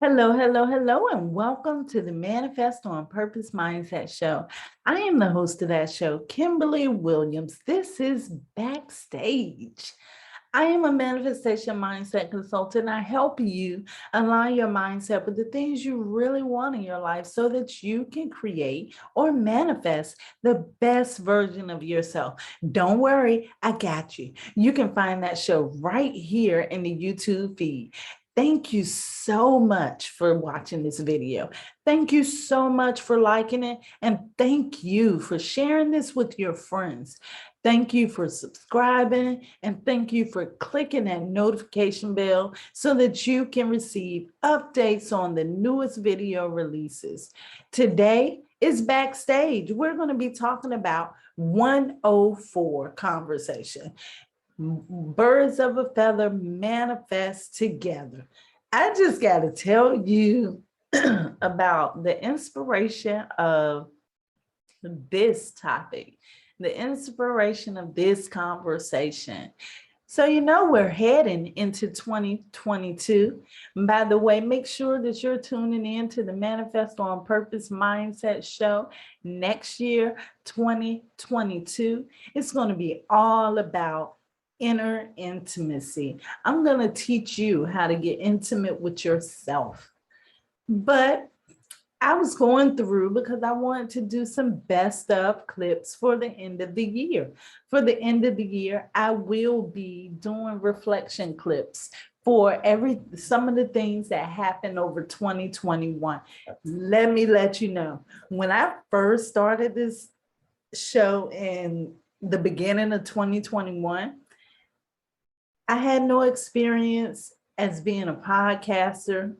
Hello, hello, hello, and welcome to the Manifest on Purpose Mindset Show. I am the host of that show, Kimberly Williams. This is Backstage. I am a manifestation mindset consultant. I help you align your mindset with the things you really want in your life so that you can create or manifest the best version of yourself. Don't worry, I got you. You can find that show right here in the YouTube feed. Thank you so much for watching this video. Thank you so much for liking it. And thank you for sharing this with your friends. Thank you for subscribing and thank you for clicking that notification bell so that you can receive updates on the newest video releases. Today is Backstage. We're going to be talking about 104 conversation. Birds of a feather manifest together. I just got to tell you about the inspiration of this topic, the inspiration of this conversation. So, we're heading into 2022. By the way, make sure that you're tuning in to the Manifest on Purpose Mindset Show next year, 2022. It's going to be all about inner intimacy. I'm going to teach you how to get intimate with yourself. But I was going through because I wanted to do some best of clips for the end of the year. For the end of the year, I will be doing reflection clips for some of the things that happened over 2021. Let me let you know, when I first started this show in the beginning of 2021, I had no experience as being a podcaster.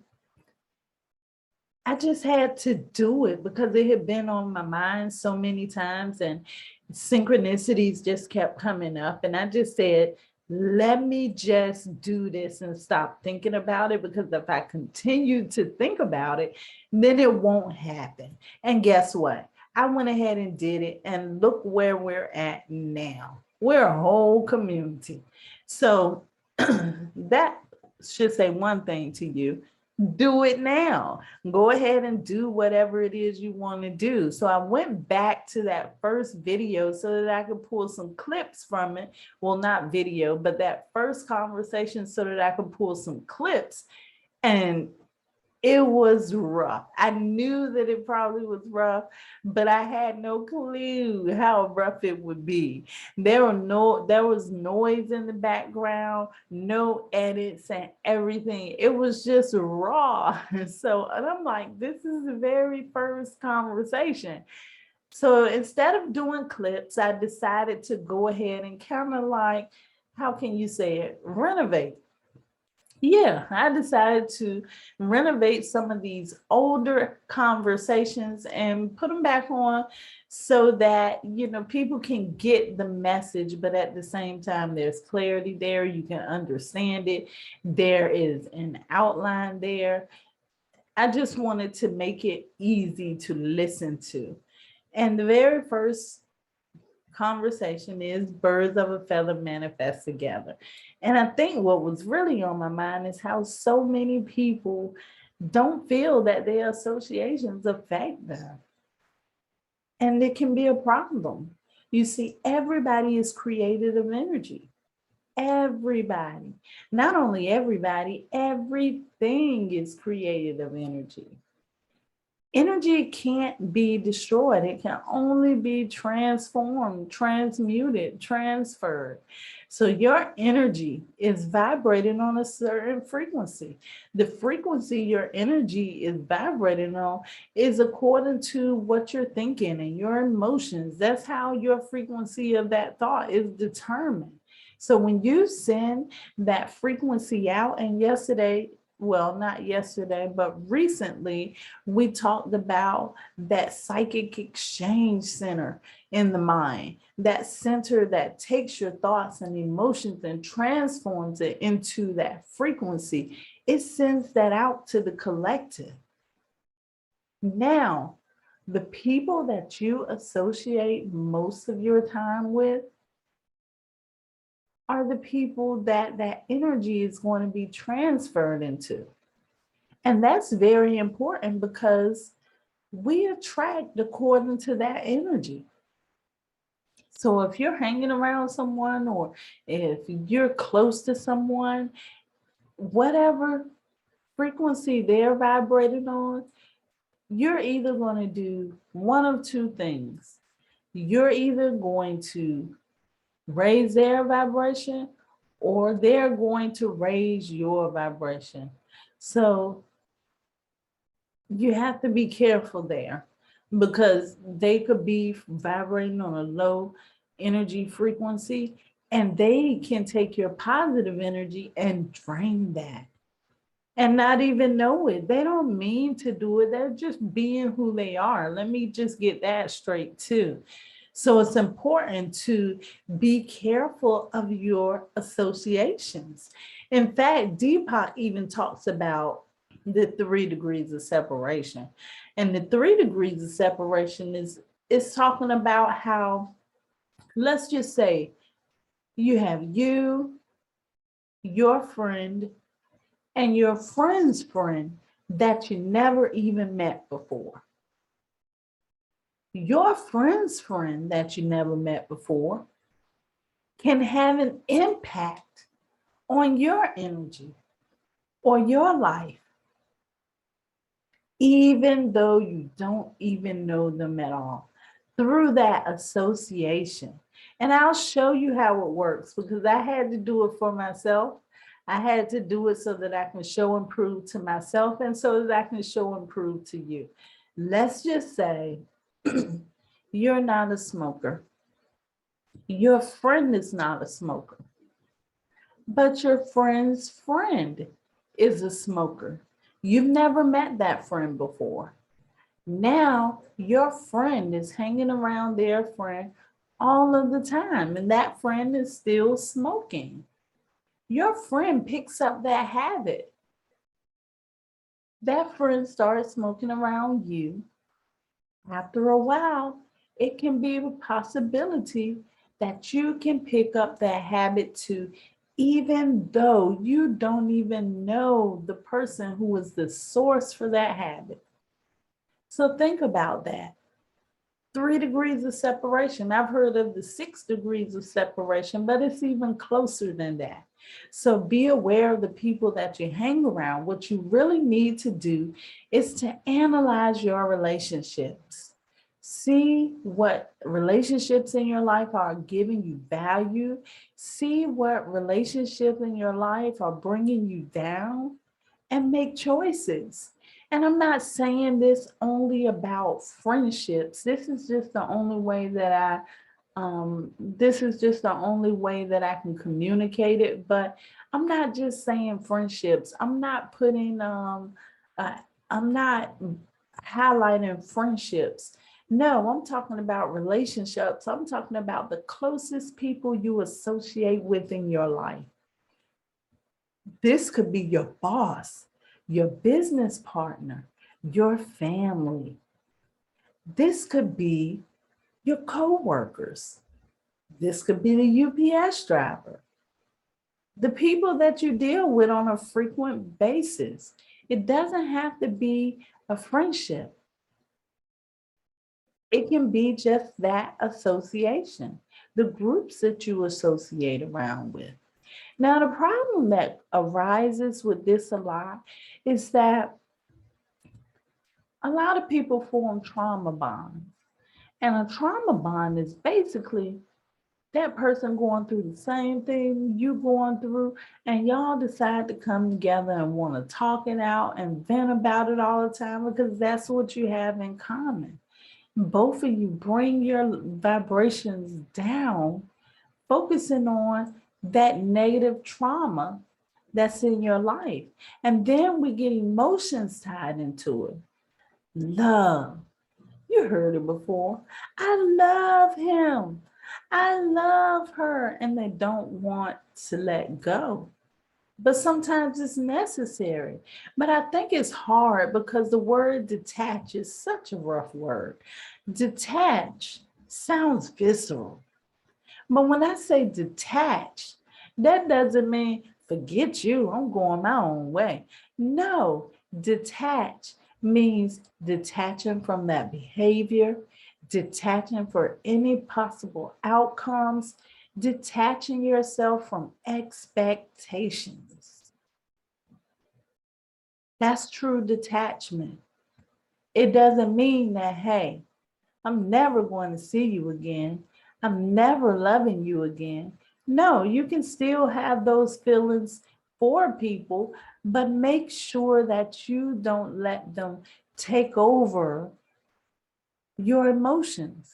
I just had to do it because it had been on my mind so many times and synchronicities just kept coming up. And I just said, let me just do this and stop thinking about it, because if I continue to think about it, then it won't happen. And guess what? I went ahead and did it, and look where we're at now. We're a whole community. So that should say one thing to you. Do it now. Go ahead and do whatever it is you want to do. So I went back to that first video so that I could pull some clips from it. Well, not video, but that first conversation so that I could pull some clips. And it was rough. I knew that it probably was rough, but I had no clue how rough it would be. There was noise in the background, no edits and everything. It was just raw. So, and I'm like, this is the very first conversation. So instead of doing clips, I decided to go ahead and kind of like, how can you say it? Renovate. Yeah, I decided to renovate some of these older conversations and put them back on so that, people can get the message, but at the same time, there's clarity there. You can understand it. There is an outline there. I just wanted to make it easy to listen to. And the very first conversation is birds of a feather manifest together. And I think what was really on my mind is how so many people don't feel that their associations affect them. And it can be a problem. You see, everybody is created of energy. Everybody. Not only everybody, everything is created of energy. Energy can't be destroyed. It can only be transformed, transmuted, transferred. So your energy is vibrating on a certain frequency. The frequency your energy is vibrating on is according to what you're thinking and your emotions. That's how your frequency of that thought is determined. So when you send that frequency out, and not yesterday, but recently, we talked about that psychic exchange center in the mind, that center that takes your thoughts and emotions and transforms it into that frequency. It sends that out to the collective. Now, the people that you associate most of your time with are the people that energy is going to be transferred into. And that's very important because we attract according to that energy. So if you're hanging around someone or if you're close to someone, whatever frequency they're vibrating on, you're either going to do one of two things. You're either going to raise their vibration or they're going to raise your vibration. So you have to be careful there because they could be vibrating on a low energy frequency and they can take your positive energy and drain that and not even know it. They don't mean to do it. They're just being who they are. Let me just get that straight too. So it's important to be careful of your associations. In fact, Deepak even talks about the 3 degrees of separation. And the 3 degrees of separation is talking about how, let's just say you have you, your friend, and your friend's friend that you never even met before. Your friend's friend that you never met before can have an impact on your energy or your life, even though you don't even know them at all, through that association. And I'll show you how it works because I had to do it for myself. I had to do it so that I can show and prove to myself and so that I can show and prove to you. Let's just say you're not a smoker. Your friend is not a smoker, but your friend's friend is a smoker. You've never met that friend before. Now your friend is hanging around their friend all of the time, and that friend is still smoking. Your friend picks up that habit. That friend starts smoking around you. After a while, it can be a possibility that you can pick up that habit too, even though you don't even know the person who was the source for that habit. So think about that. 3 degrees of separation. I've heard of the 6 degrees of separation, but it's even closer than that. So be aware of the people that you hang around. What you really need to do is to analyze your relationships. See what relationships in your life are giving you value. See what relationships in your life are bringing you down and make choices. And I'm not saying this only about friendships. This is just the only way that I can communicate it. But I'm not just saying friendships. I'm not I'm not highlighting friendships. No, I'm talking about relationships. I'm talking about the closest people you associate with in your life. This could be your boss, your business partner, your family. This could be your coworkers. This could be the UPS driver. The people that you deal with on a frequent basis. It doesn't have to be a friendship. It can be just that association, the groups that you associate around with. Now, the problem that arises with this a lot is that a lot of people form trauma bonds. And a trauma bond is basically that person going through the same thing you going through, and y'all decide to come together and want to talk it out and vent about it all the time because that's what you have in common. Both of you bring your vibrations down, focusing on that negative trauma that's in your life. And then we get emotions tied into it. Love. You heard it before. I love him. I love her. And they don't want to let go. But sometimes it's necessary. But I think it's hard because the word detach is such a rough word. Detach sounds visceral. But when I say detach, that doesn't mean forget you, I'm going my own way. No, Detach means detaching from that behavior, detaching for any possible outcomes, detaching yourself from expectations. That's true detachment. It doesn't mean that, hey, I'm never going to see you again. I'm never loving you again. No, you can still have those feelings for people, but make sure that you don't let them take over your emotions.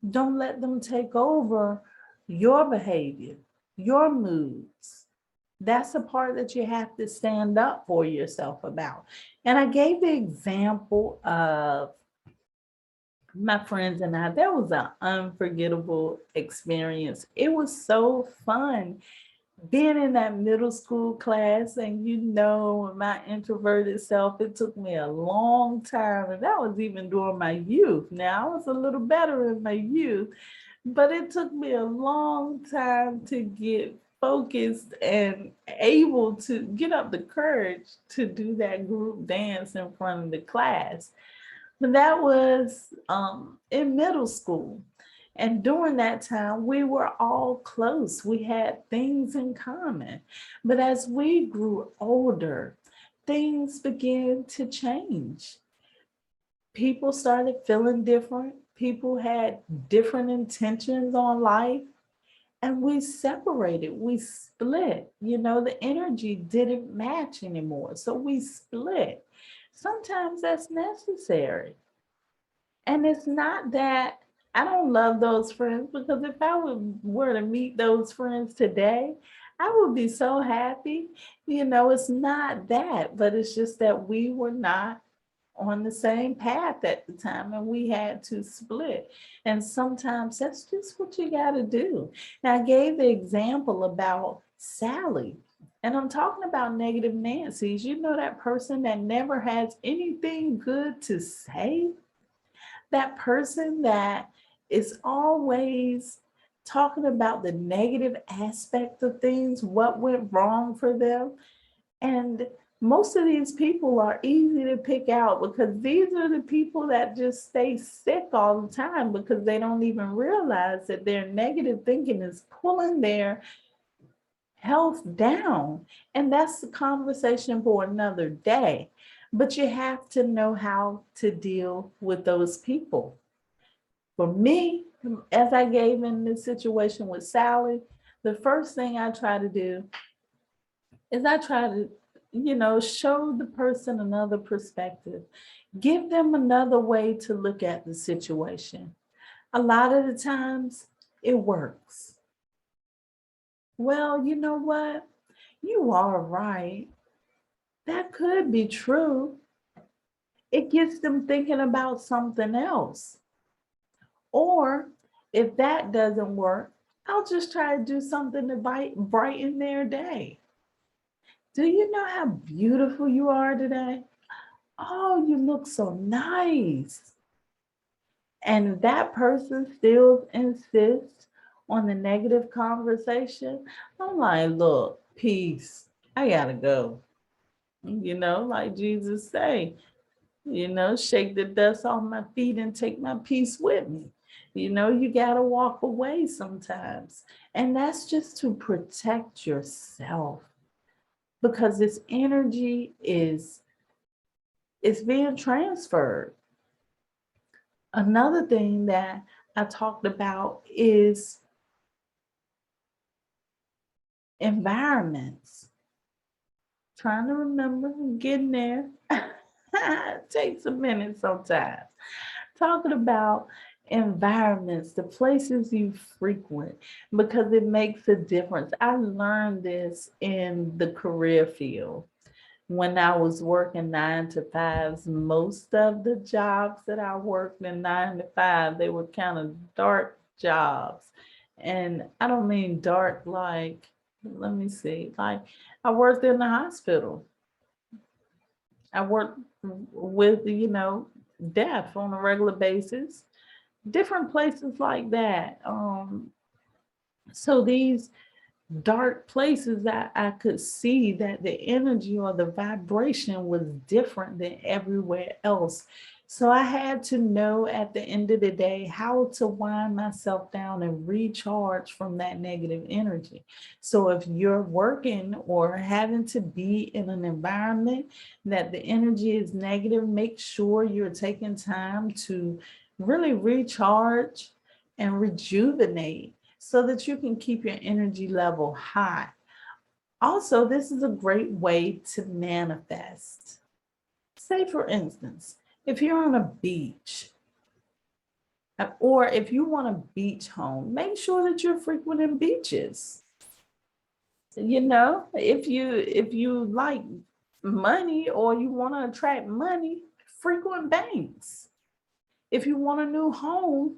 Don't let them take over your behavior, your moods. That's the part that you have to stand up for yourself about. And I gave the example of my friends and I. That was an unforgettable experience. It was so fun being in that middle school class. And my introverted self, it took me a long time. And that was even during my youth. Now, I was a little better in my youth, but it took me a long time to get focused and able to get up the courage to do that group dance in front of the class. But that was in middle school. And during that time, we were all close. We had things in common. But as we grew older, things began to change. People started feeling different. People had different intentions on life. And we separated, we split. The energy didn't match anymore. So we split. Sometimes that's necessary. And it's not that I don't love those friends, because if I were to meet those friends today, I would be so happy. It's not that, but it's just that we were not on the same path at the time, and we had to split. And sometimes that's just what you got to do. Now, I gave the example about Sally, and I'm talking about negative Nancy's. That person that never has anything good to say, that person that is always talking about the negative aspect of things, what went wrong for them. And most of these people are easy to pick out, because these are the people that just stay sick all the time, because they don't even realize that their negative thinking is pulling their health down. And that's the conversation for another day. But you have to know how to deal with those people. For me, as I gave in this situation with Sally, the first thing I try to do is I try to, show the person another perspective, give them another way to look at the situation. A lot of the times it works. Well, you know what? You are right. That could be true. It gets them thinking about something else. Or if that doesn't work, I'll just try to do something to brighten their day. Do you know how beautiful you are today? Oh, you look so nice. And that person still insists on the negative conversation. I'm like, look, peace. I gotta go. Like Jesus say, shake the dust off my feet and take my peace with me. You got to walk away sometimes. And that's just to protect yourself, because this energy is being transferred. Another thing that I talked about is environments. Trying to remember, getting there. It takes a minute sometimes. Talking about environments, the places you frequent, because it makes a difference. I learned this in the career field. When I was working 9 to 5s, most of the jobs that I worked in 9 to 5, they were kind of dark jobs. And I don't mean dark like, let me see, like I worked in the hospital. I worked with, death on a regular basis, different places like that. So these dark places that I could see that the energy or the vibration was different than everywhere else. So I had to know at the end of the day how to wind myself down and recharge from that negative energy. So if you're working or having to be in an environment that the energy is negative, make sure you're taking time to really recharge and rejuvenate so that you can keep your energy level high. Also, this is a great way to manifest. Say, for instance, if you're on a beach, or if you want a beach home, make sure that you're frequenting beaches. If you like money or you want to attract money, frequent banks. If you want a new home,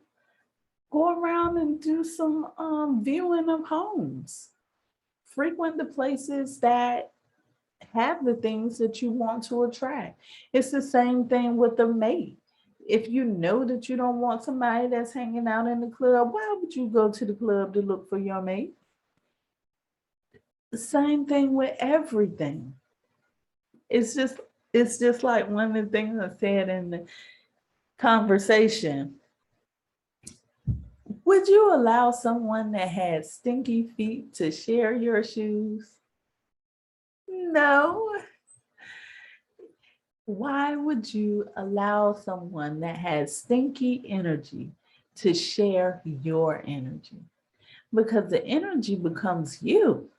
go around and do some viewing of homes. Frequent the places that have the things that you want to attract. It's the same thing with a mate. If you know that you don't want somebody that's hanging out in the club, why would you go to the club to look for your mate? The same thing with everything. It's just it's just like one of the things I said in the conversation. Would you allow someone that had stinky feet to share your shoes? No. Why would you allow someone that has stinky energy to share your energy? Because the energy becomes you.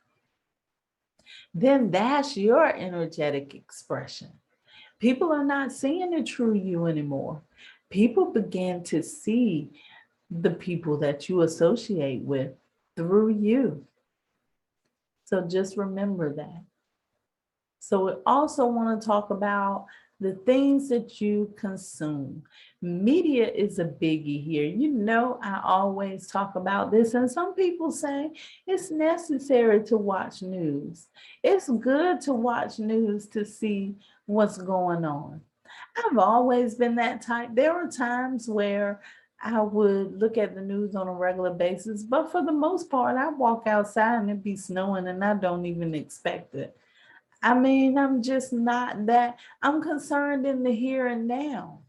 Then that's your energetic expression. People are not seeing the true you anymore. People begin to see the people that you associate with through you. So just remember that. So we also want to talk about the things that you consume. Media is a biggie here. I always talk about this, and some people say it's necessary to watch news. It's good to watch news to see what's going on. I've always been that type. There were times where I would look at the news on a regular basis, but for the most part, I walk outside and it be snowing and I don't even expect it. I mean, I'm just not that, I'm concerned in the here and now.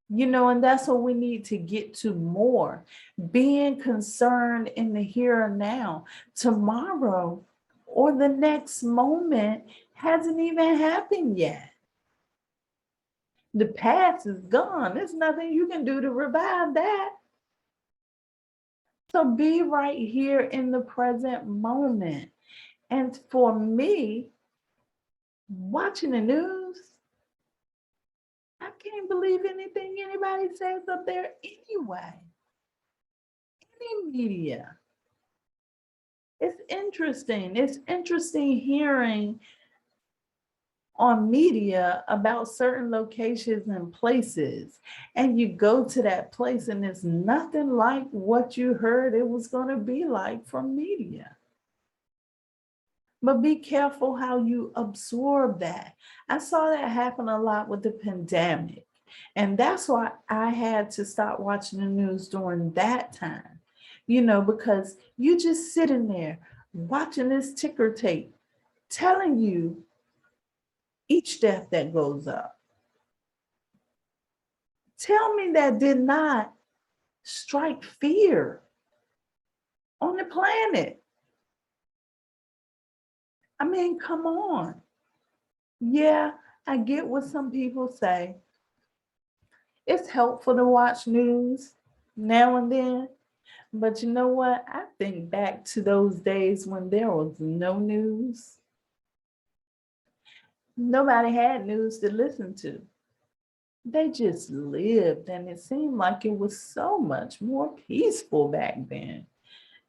And that's what we need to get to more. Being concerned in the here and now. Tomorrow or the next moment hasn't even happened yet. The past is gone. There's nothing you can do to revive that. So be right here in the present moment. And for me, watching the news, I can't believe anything anybody says up there anyway. Any media. It's interesting. It's interesting hearing on media about certain locations and places, and you go to that place and it's nothing like what you heard it was going to be like from media. But be careful how you absorb that. I saw that happen a lot with the pandemic, and that's why I had to stop watching the news during that time, because you just sitting there watching this ticker tape telling you each death that goes up. Tell me that did not strike fear on the planet. I mean, come on. Yeah, I get what some people say. It's helpful to watch news now and then. But you know what? I think back to those days when there was no news. Nobody had news to listen to. They just lived, and it seemed like it was so much more peaceful back then.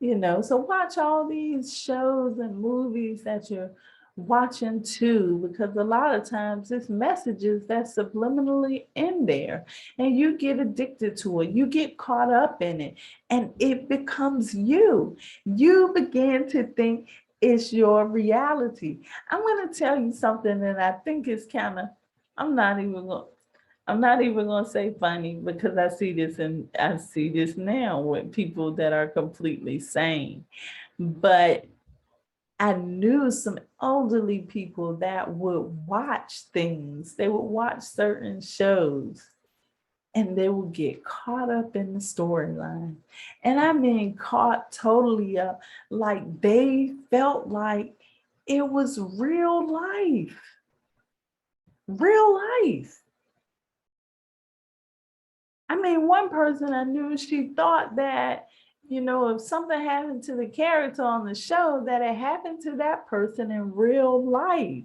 So watch all these shows and movies that you're watching too, because a lot of times it's messages that's subliminally in there and you get addicted to it. You get caught up in it and it becomes you. You begin to think it's your reality. I'm going to tell you something that I think is kind of, I'm not even going to say funny, because I see this now with people that are completely sane. But I knew some elderly people that would watch things. They would watch certain shows and they would get caught up in the storyline. And I mean, caught totally up. Like they felt like it was real life. Real life. I mean, one person I knew, she thought that, if something happened to the character on the show, that it happened to that person in real life.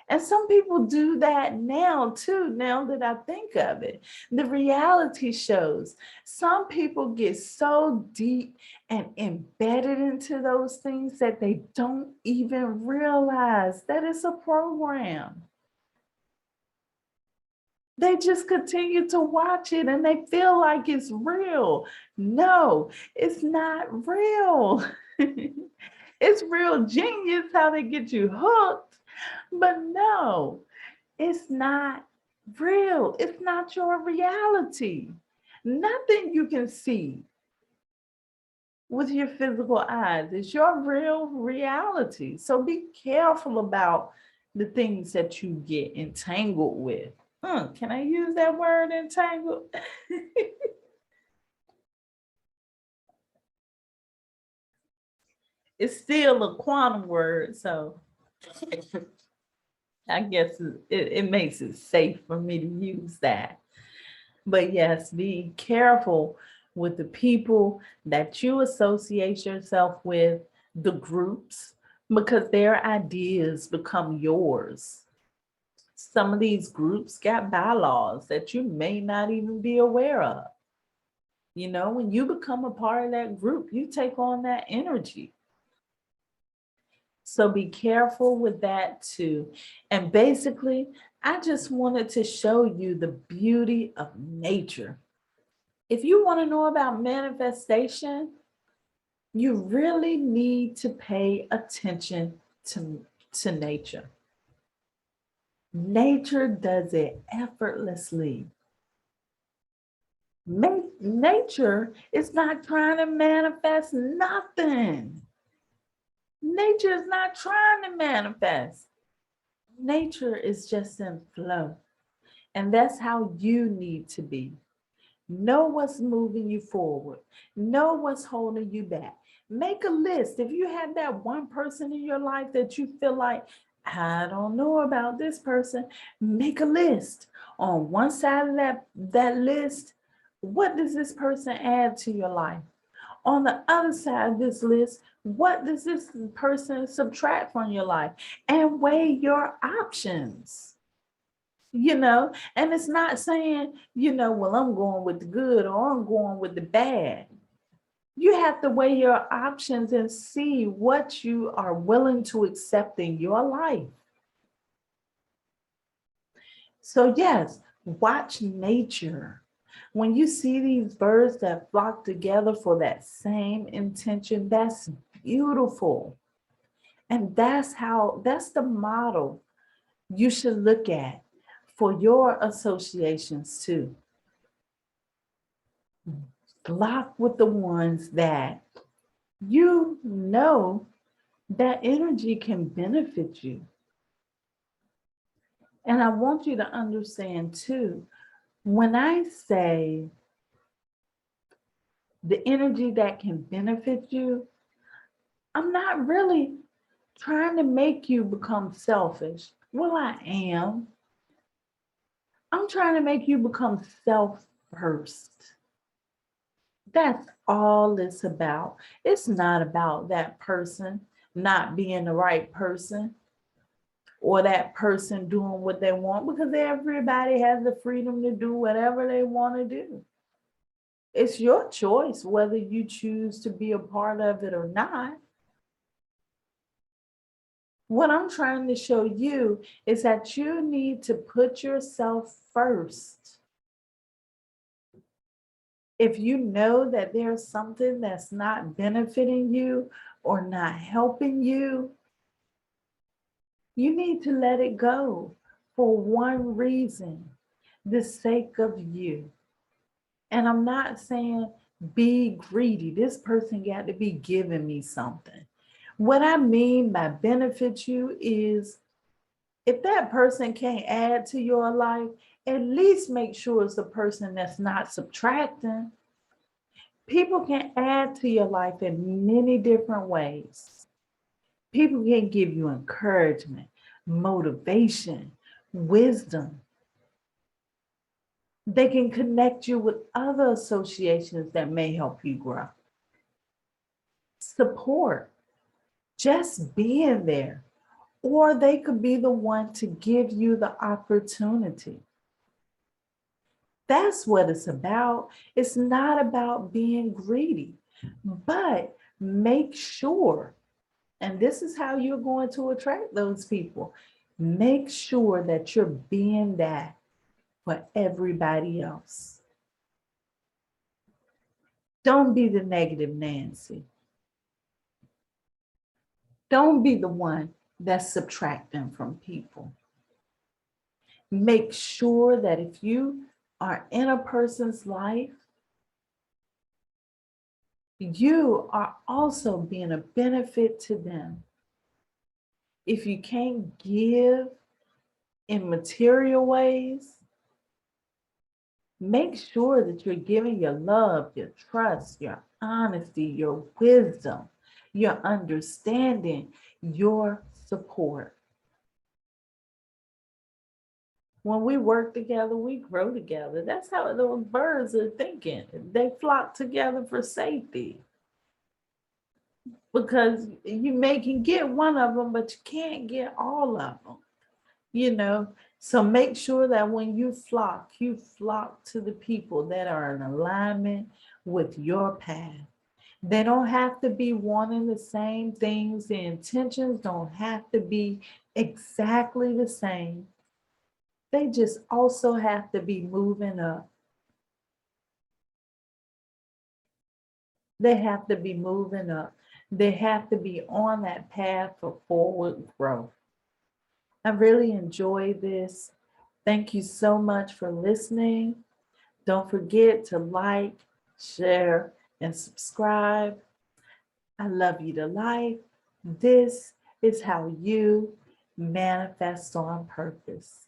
And some people do that now too, now that I think of it. The reality shows, some people get so deep and embedded into those things that they don't even realize that it's a program. They just continue to watch it and they feel like it's real. No, it's not real. It's real genius how they get you hooked, but no, it's not real. It's not your reality. Nothing you can see with your physical eyes is your real reality. So be careful about the things that you get entangled with. Can I use that word, entangled? It's still a quantum word, so I guess it makes it safe for me to use that. But yes, be careful with the people that you associate yourself with, the groups, because their ideas become yours. Some of these groups got bylaws that you may not even be aware of. When you become a part of that group, you take on that energy. So be careful with that too. And basically, I just wanted to show you the beauty of nature. If you want to know about manifestation, you really need to pay attention to nature. Nature does it effortlessly. Nature is not trying to manifest nothing. Nature is not trying to manifest. Nature is just in flow. And that's how you need to be. Know what's moving you forward. Know what's holding you back. Make a list. If you have that one person in your life that you feel like, I don't know about this person, make a list. On one side of that list, what does this person add to your life? On the other side of this list, what does this person subtract from your life? And weigh your options. And it's not saying, well, I'm going with the good or I'm going with the bad. You have to weigh your options and see what you are willing to accept in your life. So yes, watch nature. When you see these birds that flock together for that same intention, that's beautiful. And that's the model you should look at for your associations too. Block with the ones that that energy can benefit you. And I want you to understand too, when I say the energy that can benefit you, I'm not really trying to make you become selfish. Well, I am. I'm trying to make you become self first. That's all it's about. It's not about that person not being the right person or that person doing what they want, because everybody has the freedom to do whatever they want to do. It's your choice whether you choose to be a part of it or not. What I'm trying to show you is that you need to put yourself first. If you know that there's something that's not benefiting you or not helping you, you need to let it go for one reason, the sake of you. And I'm not saying be greedy. This person got to be giving me something. What I mean by benefit you is if that person can't add to your life, at least make sure it's a person that's not subtracting. People can add to your life in many different ways. People can give you encouragement, motivation, wisdom. They can connect you with other associations that may help you grow. Support, just being there. Or they could be the one to give you the opportunity. That's what it's about. It's not about being greedy, but make sure, and this is how you're going to attract those people. Make sure that you're being that for everybody else. Don't be the negative Nancy. Don't be the one that's subtracting from people. Make sure that if you are in a person's life, you are also being a benefit to them. If you can't give in material ways, make sure that you're giving your love, your trust, your honesty, your wisdom, your understanding, your support. When we work together, we grow together. That's how those birds are thinking. They flock together for safety. Because you may can get one of them, but you can't get all of them, you know. So make sure that when you flock to the people that are in alignment with your path. They don't have to be wanting the same things. The intentions don't have to be exactly the same. They just also have to be moving up. They have to be moving up. They have to be on that path for forward growth. I really enjoyed this. Thank you so much for listening. Don't forget to like, share, and subscribe. I love you to life. This is how you manifest on purpose.